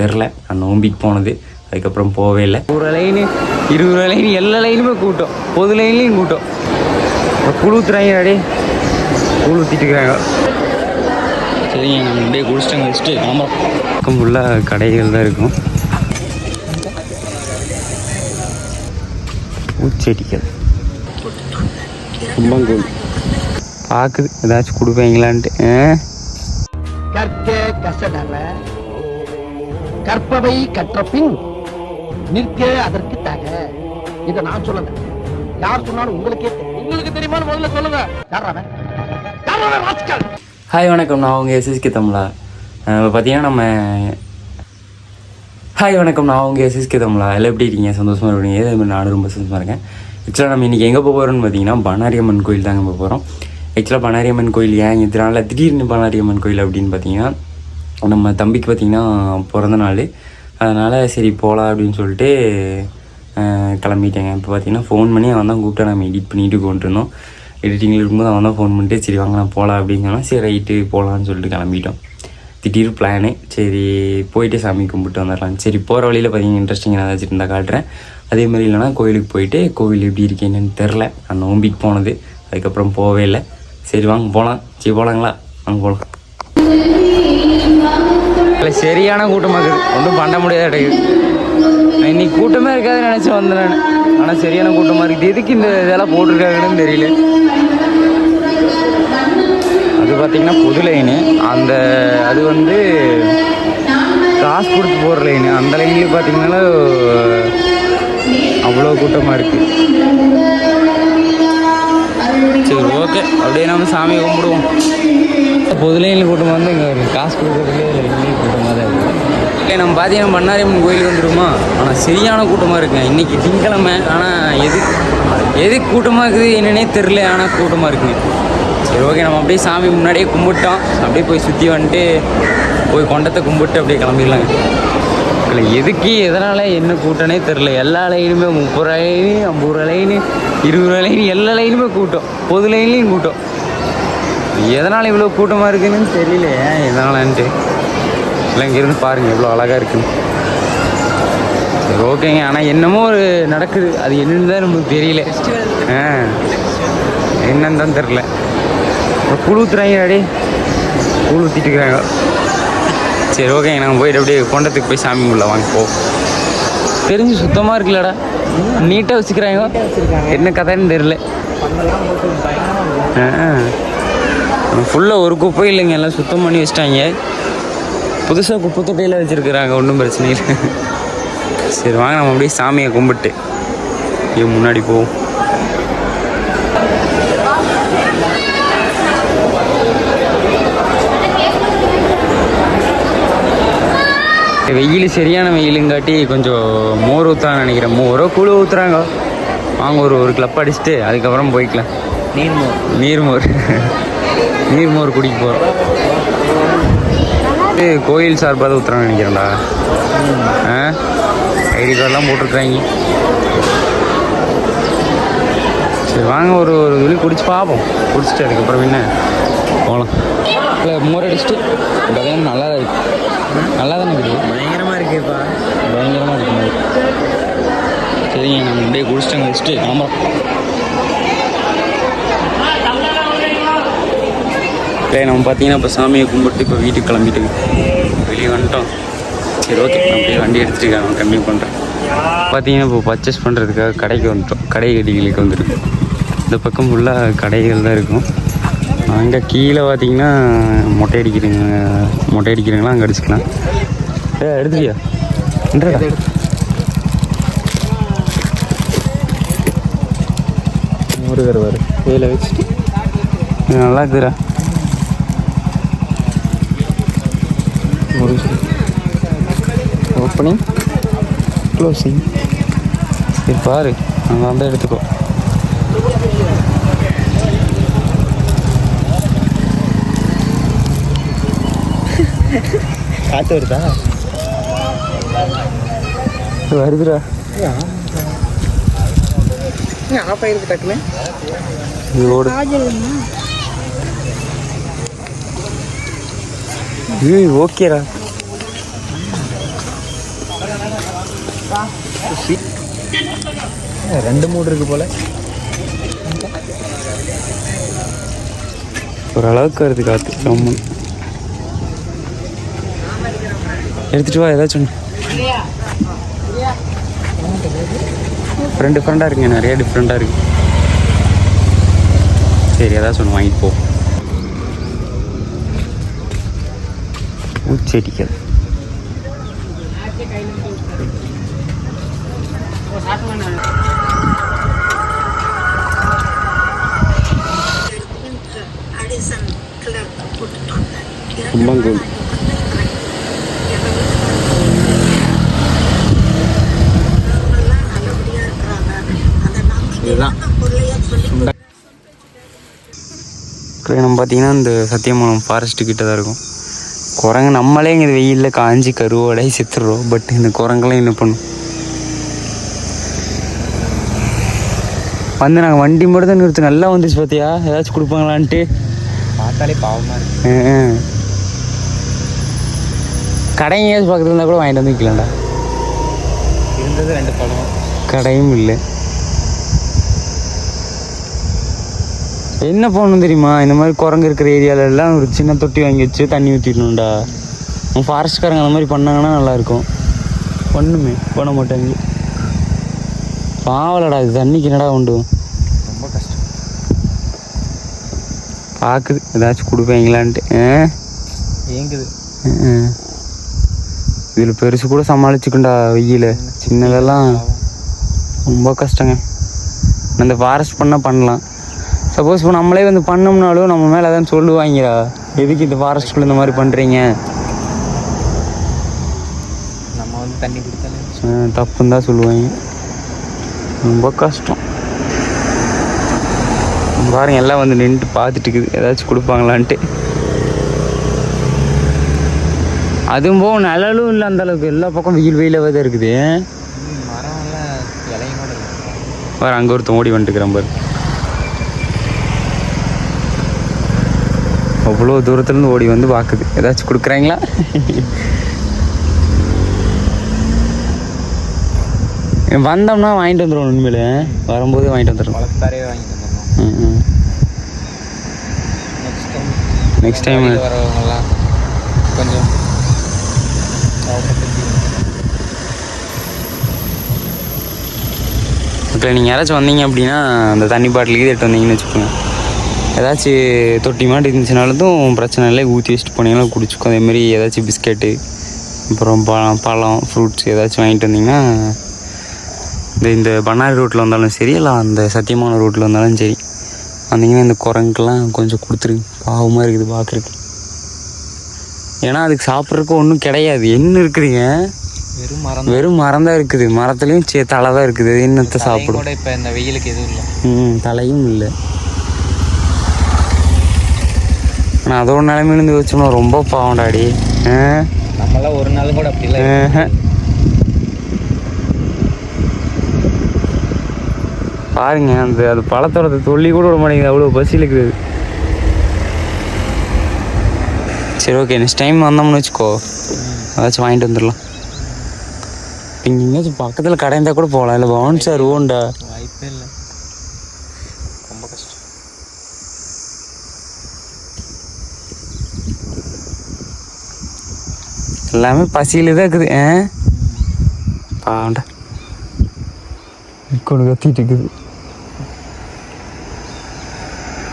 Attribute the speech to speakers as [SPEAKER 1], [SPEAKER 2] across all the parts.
[SPEAKER 1] தெரில. நான் நோம்பிக்கு போனது, அதுக்கப்புறம் போவே இல்லை. ஒரு லைனு 20 லைன் எல்லா லைனுமே கூட்டம், பொது லைன்லேயும் கூட்டம். கூழ் ஊற்றுறாங்க, அடே கூழ் ஊற்றிட்டு இருக்கிறாங்க. சரிங்க, நம்ம அப்படியே குடிச்சிட்டாங்க வச்சுட்டு ஆமாம் பக்கம் ஃபுல்லாக கடைகள் தான் இருக்கும். பூச்செடிகள் கும்பங்கோல் பார்க்குது, ஏதாச்சும் கொடுப்பீங்களான்ட்டு.
[SPEAKER 2] கற்க கசடற கற்பவை கற்றபின் நிற்க அதற்கு தக. இதை நான் சொல்லல, யார் சொன்னாலும் உங்களுக்கே தெரியும். உங்களுக்கு தெரியுமா முதல்ல சொல்லுங்க.
[SPEAKER 1] ஹாய் வணக்கம், நான் உங்கள் எஸ்எஸ்கே தமிழா. பார்த்தீங்கன்னா நம்ம எல்லாம் எப்படி இருக்கீங்க? சந்தோஷமாக இருக்கீங்க? அதே மாதிரி நானும் ரொம்ப சந்தோஷமாக இருக்கேன். ஆக்சுவலாக நம்ம இன்றைக்கி எங்கே போகிறோம்னு பார்த்தீங்கன்னா பண்ணாரியம்மன் கோயில் தாங்க போக போகிறோம். ஆக்சுவலாக பண்ணாரியம்மன் கோயில் ஏன் இதனால திடீர்னு பண்ணாரியம்மன் கோயில் அப்படின்னு பார்த்தீங்கன்னா, நம்ம தம்பிக்கு பார்த்திங்கன்னா பிறந்த நாள், அதனால் சரி போகலாம் அப்படின்னு சொல்லிட்டு கிளம்பிட்டேங்க. இப்போ பார்த்திங்கன்னா ஃபோன் பண்ணி அவன் தான் கூப்பிட்டா, நம்ம எடிட் பண்ணிட்டு கொண்டுருந்தோம். எடிட்டிங்கில் இருக்கும்போது அவன் தான் ஃபோன் பண்ணிட்டு சரி வாங்க நான் போகலாம் அப்படின்னு சொன்னால், சரி ரைட்டு போகலான்னு சொல்லிட்டு கிளம்பிட்டோம். திடீர்னு பிளானு, சரி போயிட்டு சாமி கும்பிட்டு வந்துடலாம். சரி போகிற வழியில் பார்த்தீங்கன்னா இன்ட்ரெஸ்டிங்காக ஏதாச்சும் இருந்தால் காட்டுறேன். அதே மாதிரி இல்லைனா கோயிலுக்கு போயிட்டு கோவில் எப்படி இருக்கு என்னன்னு தெரில. நான் நோம்பிக்கு போனது, அதுக்கப்புறம் போவே இல்லை. சரி வாங்க போகலாம். சரி போகலாங்களா? வாங்க போகலாம். இல்லை சரியான கூட்டமாக இருக்குது, ஒன்றும் பண்ண முடியாத கிடைக்குது. இன்னைக்கு கூட்டமே இருக்காதுன்னு நினச்சி வந்தேன் நான், ஆனால் சரியான கூட்டமாக இருக்குது. எதுக்கு இந்த இதெல்லாம் போட்டிருக்காங்கன்னு தெரியல. அது பார்த்திங்கன்னா பொது லைனு, அந்த அது வந்து காசு கொடுத்து போகிற லைனு. அந்த லைன்லேயும் பார்த்திங்கன்னா அவ்வளோ கூட்டமாக இருக்குது. சரி ஓகே, அப்படியே நம்ம சாமியை கும்பிடுவோம். பொது லைனில் கூட்டமாக வந்து இங்கே காசு கொடுக்குறதுலே லைன்லேயும் கூட்டமாக தான் இருக்குது. ஓகே, நம்ம பார்த்தீங்கன்னா பண்ணாரியம்மன் கோயிலுக்கு வந்துடுமா, ஆனால் சரியான கூட்டமாக இருக்குங்க. இன்றைக்கி திங்கக்கிழமை, ஆனால் எதுக்கு கூட்டமாக இருக்குது என்னன்னே தெரில, ஆனால் கூட்டமாக இருக்குங்க. சரி ஓகே, நம்ம அப்படியே சாமி முன்னாடியே கும்பிட்டோம். அப்படியே போய் சுற்றி வந்துட்டு போய் கொண்டத்தை கும்பிட்டு அப்படியே கிளம்பிடலாங்க. இல்லை எதுக்கு எதனால் என்ன கூட்டனே தெரில. எல்லா லைனுமே 30 லைனு 50 லைனு 20 லைனு எல்லா லைனுமே கூட்டம், பொது லைன்லேயும் கூட்டம். எதனால் இவ்வளோ கூட்டமாக இருக்குதுன்னு தெரியல, ஏன் எதனாலன்ட்டு. இல்லை இங்கேருந்து பாருங்கள் எவ்வளோ அழகாக இருக்குன்னு. சரி ஓகேங்க, ஆனால் என்னமோ ஒரு நடக்குது, அது என்னன்னு தான் நமக்கு தெரியல. என்னன்னு தான் தெரில. கூழ் ஊற்றுறாங்க, அடே கூழ் ஊற்றிட்டு இருக்கிறாங்க. சரி ஓகேங்க, நாங்கள் போயிட்டு அப்படியே கொண்டத்துக்கு போய் சாமி கும்பிடல. வாங்க போ. தெரிஞ்சு சுத்தமாக இருக்குல்லடா, நீட்டாக வச்சுக்கிறாங்க. என்ன கதைன்னு தெரில. ஃபுல்லாக ஒரு குப்பை இல்லைங்க, எல்லாம் சுத்தம் பண்ணி வச்சிட்டாங்க. புதுசாக குப்பை தொட்டையில் வச்சுருக்குறாங்க, ஒன்றும் பிரச்சனை இல்லை. சரி வாங்க நம்ம அப்படியே சாமியை கும்பிட்டு முன்னாடி போவோம். வெயில் சரியான வெயிலுங்காட்டி கொஞ்சம் மோர் ஊற்றுறான்னு நினைக்கிறேன். மோரோ கூழ் ஊற்றுறாங்க. வாங்க ஒரு கிளப் அடிச்சுட்டு அதுக்கப்புறம் போய்க்கலாம். நீர்மோர் குடிக்க போகிறோம். கோயில் சார்பாக தான் ஊற்றுறான்னு நினைக்கிறேன்டா. ஐடி கார்டெலாம் போட்டிருக்காங்க. சரி வாங்க ஒரு துளி குடிச்சு பார்ப்போம். குடிச்சிட்டு அதுக்கப்புறம் என்ன போகலாம். இல்லை மோர் அடிச்சுட்டு பார்த்தீங்கன்னா நல்லா தான் இருக்குது. நல்லா தானே இருக்குது, பயங்கரமாக இருக்குப்பா, பயங்கரமாக இருக்கு. சரிங்க, நம்ம அப்படியே குடிச்சிட்டாங்க வச்சுட்டு கிளம்புறோம். இல்லை நம்ம பார்த்தீங்கன்னா இப்போ சாமியை கும்பிட்டு இப்போ வீட்டுக்கு கிளம்பிட்டு வெளியே வந்துட்டோம். சரி ஓகே, நான் அப்படியே வண்டி எடுத்துகிட்டு நான் கம்மி பண்ணுறேன். பார்த்தீங்கன்னா இப்போ பர்ச்சேஸ் பண்ணுறதுக்காக கடைக்கு வந்துட்டோம். கடை கடிகளுக்கு வந்துருக்கு. இந்த பக்கம் ஃபுல்லாக கடைகள் தான் இருக்கும். அங்கே கீழே பார்த்தீங்கன்னா மொட்டை அடிக்கிறீங்களா அங்கே அடிச்சுக்கலாம். எடுத்துக்கியா முருகர் வரு கையில் வச்சுட்டு நல்லா இருக்குதுரா. Opening closing. சரி பாரு, அங்கே வந்து எடுத்துக்கோ. காற்று வருதா? வருதுடா. ஆஃப் ஆயிருக்கு டக்குன்னு. ஓகேடா. ரெண்டு மூணு இருக்கு போல. ஓரளவுக்கு வருது காற்று. ரொம்ப எடுத்துட்டு வா ஏதாச்சும் டிஃப்ரெண்டாக இருக்குங்க, நிறைய டிஃப்ரெண்ட்டாக இருக்குது. சரி ஏதாச்சும் ஒன்று வாங்கிட்டு போ. பூச்செடிகள் கும்பங்கூழ். இதுதான் நம்ம பார்த்தீங்கன்னா இந்த சத்தியமங்கலம் ஃபாரஸ்ட்டு கிட்ட தான் இருக்கும். குரங்கு நம்மளே இங்கே வெயிலில் காஞ்சி கருவோடை செத்துடுறோம். பட் இந்த குரங்கெல்லாம் என்ன பண்ணும்? வந்து நாங்கள் வண்டி மட்டும் தான் நிறுத்து. நல்லா வந்துச்சு பார்த்தியா? ஏதாச்சும் கொடுப்பாங்களான்ட்டு பார்த்தாலே பாவமாக இருக்கு. கடைங்க ஏதாச்சும் பக்கத்தில் இருந்தால் கூட வாங்கிட்டு வந்து வைக்கலாம்டா. இருந்தது 2 பழம், கடையும் இல்லை. என்ன பண்ணணும் தெரியுமா? இந்த மாதிரி குரங்கு இருக்கிற ஏரியாவிலலாம் ஒரு சின்ன தொட்டி வாங்கி வச்சு தண்ணி ஊற்றிடணும்டா. ஃபாரஸ்ட்காரங்க அந்த மாதிரி பண்ணாங்கன்னா நல்லாயிருக்கும். பண்ணுமே, பண்ண மாட்டாங்க. பாவலடா இது, தண்ணிக்கு என்னடா உண்டு? ரொம்ப கஷ்டம். பார்க்குது ஏதாச்சும் கொடுப்பீங்களான்ட்டு. ஏங்குது. இதில் பெருசு கூட சமாளிச்சுக்கண்டா வெயில. சின்னதெல்லாம் ரொம்ப கஷ்டங்க. அந்த ஃபாரஸ்ட் பண்ணால் பண்ணலாம். சப்போஸ் இப்போ நம்மளே வந்து பண்ணோம்னாலும் நம்ம மேலே அதான் சொல்லுவாங்கடா, எதுக்கு இந்த ஃபாரஸ்ட்குள்ளே இந்த மாதிரி பண்ணுறீங்க, நம்ம வந்து தண்ணி குடித்தாலே தப்புன்னு தான் சொல்லுவாங்க. ரொம்ப கஷ்டம். பாருங்க எல்லாம் வந்து நின்றுட்டு பார்த்துட்டு இருக்குது ஏதாச்சும் கொடுப்பாங்களான்ட்டு. அதுவும் போக நிழலும் இல்லை அந்தளவுக்கு. எல்லா பக்கம் வெயிலாகவே தான் இருக்குது. மரம்லாம் இலையும் கூட பாரு. அங்கே ஒருத்தன் ஓடி வந்துட்டுக்கிறான் பாரு. அவ்வளோ தூரத்துலேருந்து ஓடி வந்து பார்க்குது ஏதாச்சும் கொடுக்குறாங்களா. வந்தோம்னா வாங்கிட்டு வந்துடுவோம். உண்மையில வரும்போது வாங்கிட்டு வந்துடுறோம். வாங்கிட்டு வந்துடுவோம். நெக்ஸ்ட் டைம் வரவங்கலாம் கொஞ்சம் ஓகே. நீங்கள் யாராச்சும் வந்தீங்க அப்படின்னா அந்த தண்ணி பாட்டிலுக்கு எடுத்து வந்தீங்கன்னு வச்சுக்கோங்க. ஏதாச்சும் தொட்டி மாட்டு இருந்துச்சுனாலும் பிரச்சனை இல்லை, ஊற்றி வச்சுட்டு போனீங்கன்னா குடிச்சிக்கோ. அதேமாரி ஏதாச்சும் பிஸ்கெட்டு, அப்புறம் பழம் ஃப்ரூட்ஸ் ஏதாச்சும் வாங்கிட்டு வந்தீங்கன்னா இந்த பண்ணாரி ரோட்டில் வந்தாலும் சரி, இல்லை அந்த சத்தியமான ரோட்டில் வந்தாலும் சரி வந்தீங்கன்னா இந்த குரங்குக்கெல்லாம் கொஞ்சம் கொடுத்துருங்க. பாவமாக இருக்குது பார்க்குறதுக்கு. ஏன்னா அதுக்கு சாப்பிட்றதுக்கு ஒன்றும் கிடையாது. என்ன இருக்குதுங்க? வெறும் மரம் தான் இருக்குது. மரத்துலேயும் தலை தான் இருக்குது. என்னத்தை சாப்பிடும்? இப்போ இந்த வெயிலுக்கு எதுவும் இல்லை. தலையும் இல்லை. ஆனால் அதோட நிலைமையிலேருந்து வச்சோம்னா ரொம்ப பாவம்டாடி. நம்மளாம் ஒரு நாள் கூட அப்படி இல்லை. பாருங்க அது பழத்தோட தொல்லி கூட விட மாட்டேங்குது. அவ்வளோ பசியில் இருக்குது. சரி ஓகே, நெக்ஸ்ட் டைம் வந்தோம்னு வச்சுக்கோ, ஏதாச்சும் வாங்கிட்டு வந்துடலாம். இங்கே எங்கேயாச்சும் பக்கத்தில் கடை இருந்தால் கூட போகலாம். இல்லை பவுன் சார் ஓண்டா வாய்ப்பே இல்லை. ரொம்ப கஷ்டம். எல்லாமே பசியில் தான் இருக்குது. பாவண்டா கொண்டு கத்திட்டு இருக்குது.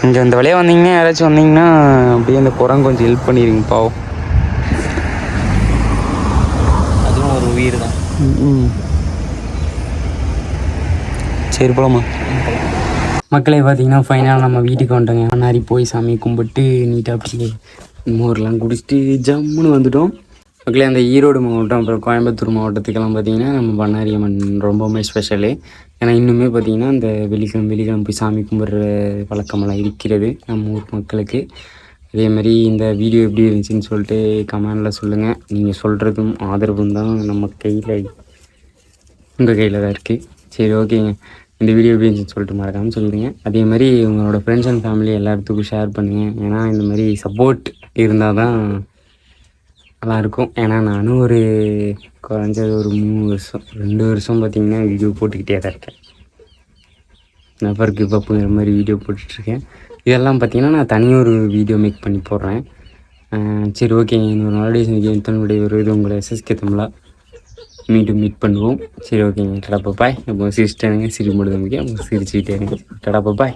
[SPEAKER 1] இங்கே இந்த வழியாக வந்தீங்கன்னா யாராச்சும் வந்தீங்கன்னா அப்படியே அந்த குரங்கு கொஞ்சம் ஹெல்ப் பண்ணிடுங்க. பாவம், அதுவும் ஒரு உயிர் தான். சரி போலாமா? மக்களே பார்த்தீங்கன்னா ஃபைனலாக நம்ம வீட்டுக்கு வந்துட்டோங்க. மன்னாரி போய் சாமி கும்பிட்டு நீட்டாக அப்படி மோர்லாம் குடிச்சிட்டு ஜம்முன்னு வந்துட்டோம். மக்களே அந்த ஈரோடு மாவட்டம் அப்புறம் கோயம்புத்தூர் மாவட்டத்துக்கெல்லாம் பார்த்தீங்கன்னா நம்ம பண்ணாரி அம்மன் ரொம்பவுமே ஸ்பெஷலு. ஏன்னா இன்னுமே பார்த்தீங்கன்னா அந்த வெள்ளிக்கிழமை போய் சாமி கும்பிட்ற வழக்கமெல்லாம் இருக்கிறது நம்ம ஊர் மக்களுக்கு. அதேமாதிரி இந்த வீடியோ எப்படி இருந்துச்சுன்னு சொல்லிட்டு கமெண்டில் சொல்லுங்கள். நீங்கள் சொல்கிறதும் ஆதரவும் தான் நம்ம கையில், உங்கள் கையில் தான் இருக்குது. சரி ஓகேங்க, இந்த வீடியோ எப்படி இருந்துச்சுன்னு சொல்லிட்டு மறக்காமல் சொல்லுங்கள். அதே மாதிரி உங்களோட ஃப்ரெண்ட்ஸ் அண்ட் ஃபேமிலி எல்லாத்துக்கும் ஷேர் பண்ணுங்கள். ஏன்னா இந்த மாதிரி சப்போர்ட் இருந்தால் தான் நல்லாயிருக்கும். ஏன்னா நானும் ஒரு குறைஞ்சது ஒரு 3 வருஷம் 2 வருஷம் பார்த்திங்கன்னா வீடியோ போட்டுக்கிட்டே தான் இருக்கேன். நபருக்கு பப்புங்கிற மாதிரி வீடியோ போட்டுட்ருக்கேன். இதெல்லாம் பார்த்திங்கன்னா நான் தனியாக ஒரு வீடியோ மேக் பண்ணி போடுறேன். சரி ஓகேங்க, இன்னொரு நாளுடைய தன்னுடைய ஒரு இது உங்களை எஸ்எஸ்கே தமிழா மீண்டும் மீட் பண்ணுவோம். சரி ஓகேங்க, டடா பாய். அப்போ சிரிச்சிட்டேனுங்க, சிரிப்பு மட்டும் தான் முக்கியம். சிரிச்சுக்கிட்டே இருங்க. டடா பாய்.